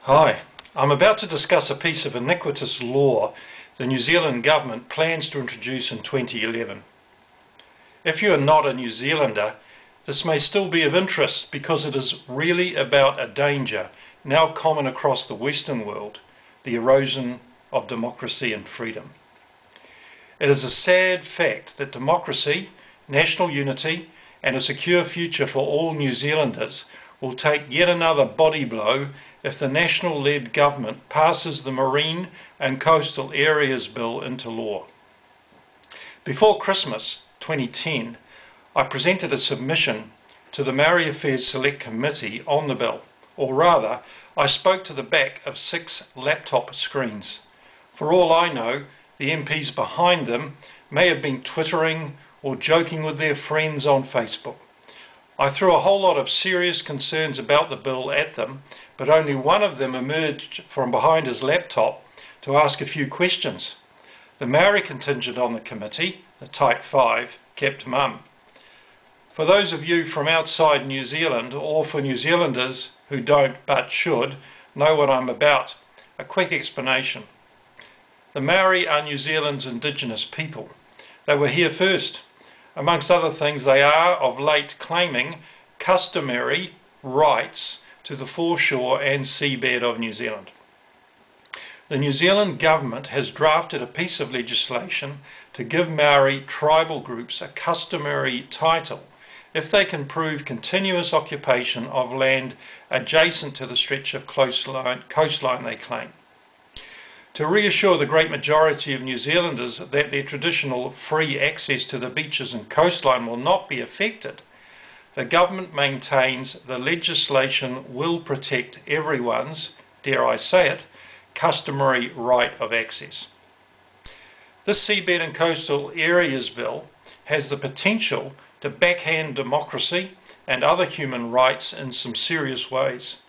Hi, I'm about to discuss a piece of iniquitous law the New Zealand government plans to introduce in 2011. If you are not a New Zealander, this may still be of interest because it is really about a danger now common across the Western world, the erosion of democracy and freedom. It is a sad fact that democracy, national unity and a secure future for all New Zealanders will take yet another body blow if the National-led government passes the Marine and Coastal Areas Bill into law. Before Christmas 2010, I presented a submission to the Maori Affairs Select Committee on the bill, or rather, I spoke to the back of 6 laptop screens. For all I know, the MPs behind them may have been twittering or joking with their friends on Facebook. I threw a whole lot of serious concerns about the bill at them, but only one of them emerged from behind his laptop to ask a few questions. The Maori contingent on the committee, the Type 5, kept mum. For those of you from outside New Zealand, or for New Zealanders who don't but should know what I'm about, a quick explanation. The Maori are New Zealand's indigenous people. They were here first. Amongst other things, they are of late claiming customary rights to the foreshore and seabed of New Zealand. The New Zealand government has drafted a piece of legislation to give Maori tribal groups a customary title if they can prove continuous occupation of land adjacent to the stretch of coastline they claim. To reassure the great majority of New Zealanders that their traditional free access to the beaches and coastline will not be affected, the government maintains the legislation will protect everyone's, dare I say it, customary right of access. This Seabed and Coastal Areas Bill has the potential to backhand democracy and other human rights in some serious ways.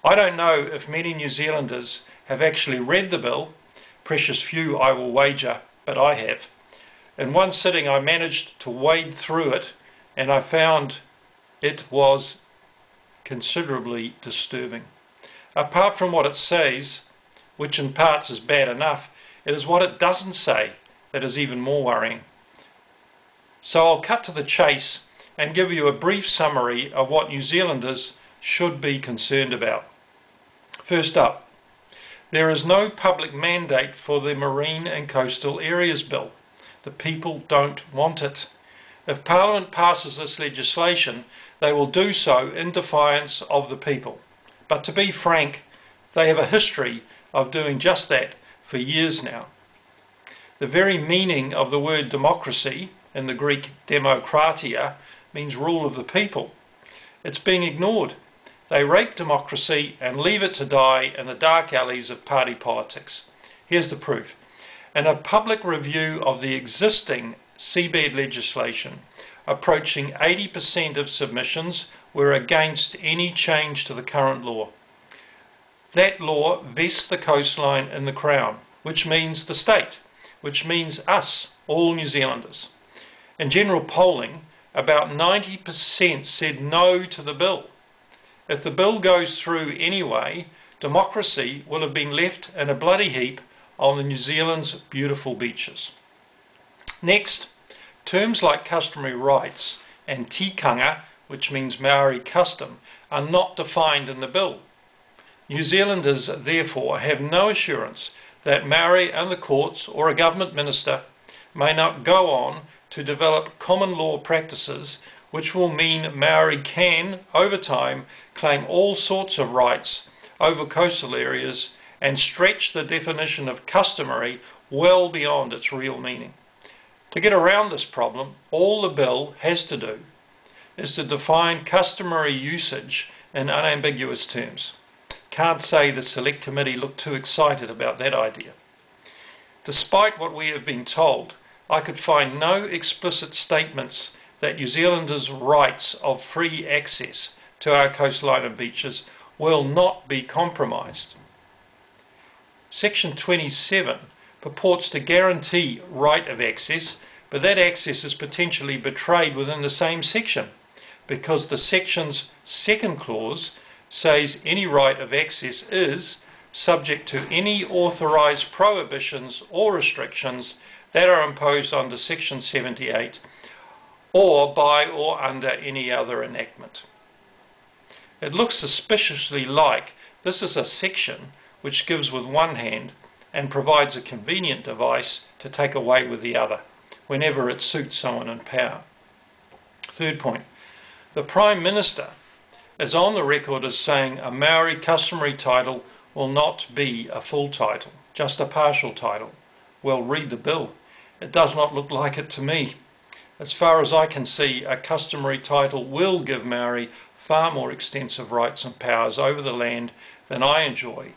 I don't know if many New Zealanders have actually read the bill. Precious few, I will wager, but I have. In one sitting I managed to wade through it and I found it was considerably disturbing. Apart from what it says, which in parts is bad enough, it is what it doesn't say that is even more worrying. So I'll cut to the chase and give you a brief summary of what New Zealanders should be concerned about. First up, there is no public mandate for the Marine and Coastal Areas Bill. The people don't want it. If Parliament passes this legislation, they will do so in defiance of the people. But to be frank, they have a history of doing just that for years now. The very meaning of the word democracy, in the Greek demokratia, means rule of the people. It's being ignored. They rape democracy and leave it to die in the dark alleys of party politics. Here's the proof. In a public review of the existing seabed legislation, approaching 80% of submissions were against any change to the current law. That law vests the coastline in the Crown, which means the state, which means us, all New Zealanders. In general polling, about 90% said no to the bill. If the bill goes through anyway, democracy will have been left in a bloody heap on the New Zealand's beautiful beaches. Next, terms like customary rights and tikanga, which means Maori custom, are not defined in the bill. New Zealanders therefore have no assurance that Maori and the courts or a government minister may not go on to develop common law practices which will mean Maori can, over time, claim all sorts of rights over coastal areas and stretch the definition of customary well beyond its real meaning. To get around this problem, all the bill has to do is to define customary usage in unambiguous terms. Can't say the Select Committee looked too excited about that idea. Despite what we have been told, I could find no explicit statements that New Zealanders' rights of free access to our coastline and beaches will not be compromised. Section 27 purports to guarantee right of access, but that access is potentially betrayed within the same section because the section's second clause says any right of access is subject to any authorised prohibitions or restrictions that are imposed under Section 78 or by or under any other enactment. It looks suspiciously like this is a section which gives with one hand and provides a convenient device to take away with the other, whenever it suits someone in power. Third point, the Prime Minister is on the record as saying a Maori customary title will not be a full title, just a partial title. Well, read the bill. It does not look like it to me. As far as I can see, a customary title will give Maori far more extensive rights and powers over the land than I enjoy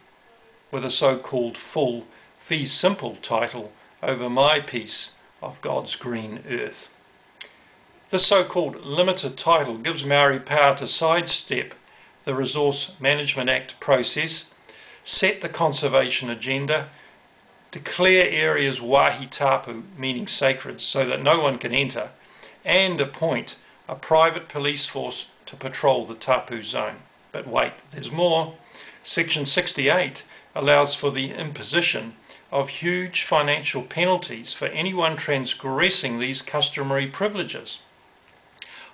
with a so-called full fee simple title over my piece of God's green earth. This so-called limited title gives Maori power to sidestep the Resource Management Act process, set the conservation agenda, declare areas wahi tapu, meaning sacred, so that no one can enter, and appoint a private police force to patrol the tapu zone. But wait, there's more. Section 68 allows for the imposition of huge financial penalties for anyone transgressing these customary privileges.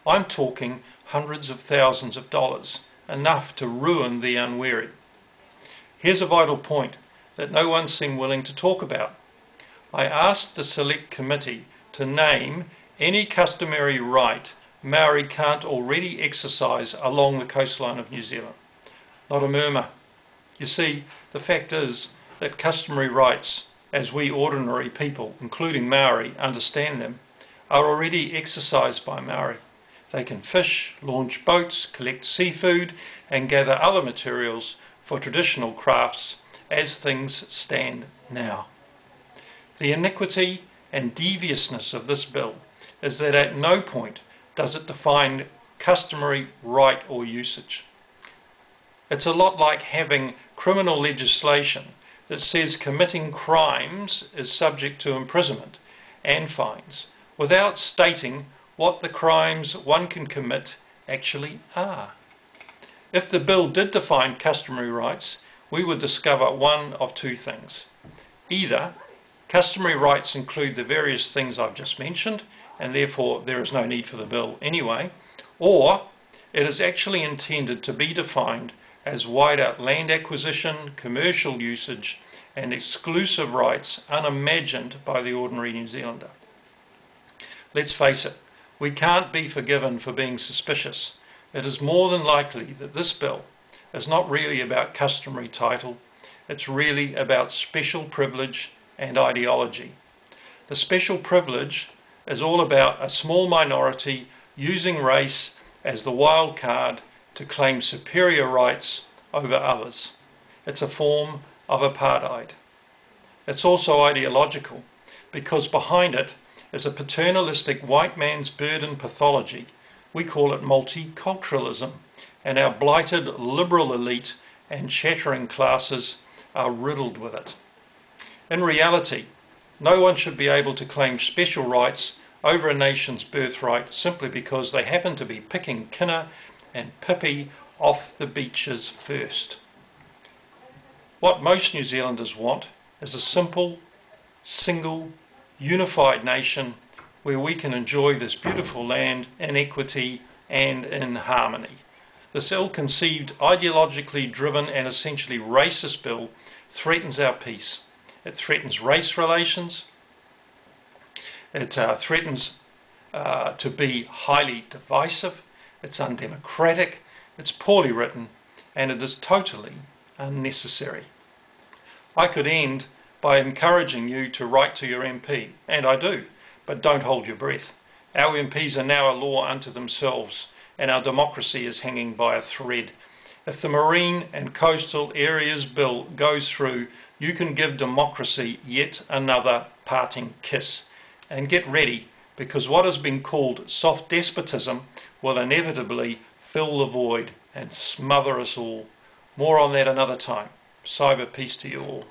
I'm talking hundreds of thousands of dollars, enough to ruin the unwary. Here's a vital point that no one seemed willing to talk about. I asked the Select Committee to name any customary right Maori can't already exercise along the coastline of New Zealand. Not a murmur. You see, the fact is that customary rights, as we ordinary people, including Maori, understand them, are already exercised by Maori. They can fish, launch boats, collect seafood, and gather other materials for traditional crafts as things stand now. The iniquity and deviousness of this bill is that at no point does it define customary right or usage. It's a lot like having criminal legislation that says committing crimes is subject to imprisonment and fines without stating what the crimes one can commit actually are. If the bill did define customary rights, we would discover one of two things. Either customary rights include the various things I've just mentioned, and therefore there is no need for the bill anyway, or it is actually intended to be defined as wide-out land acquisition, commercial usage, and exclusive rights unimagined by the ordinary New Zealander. Let's face it, we can't be forgiven for being suspicious. It is more than likely that this bill is not really about customary title, it's really about special privilege and ideology. The special privilege is all about a small minority using race as the wild card to claim superior rights over others. It's a form of apartheid. It's also ideological because behind it is a paternalistic white man's burden pathology. We call it multiculturalism, and our blighted liberal elite and chattering classes are riddled with it. In reality, no one should be able to claim special rights over a nation's birthright simply because they happen to be picking kina and pipi off the beaches first. What most New Zealanders want is a simple, single, unified nation where we can enjoy this beautiful land in equity and in harmony. This ill-conceived, ideologically driven and essentially racist bill threatens our peace. It threatens race relations. It threatens to be highly divisive. It's undemocratic. It's poorly written, and it is totally unnecessary. I could end by encouraging you to write to your MP, and I do, but don't hold your breath. Our MPs are now a law unto themselves, and our democracy is hanging by a thread. If the Marine and Coastal Areas Bill goes through, you can give democracy yet another parting kiss. And get ready, because what has been called soft despotism will inevitably fill the void and smother us all. More on that another time. Cyber peace to you all.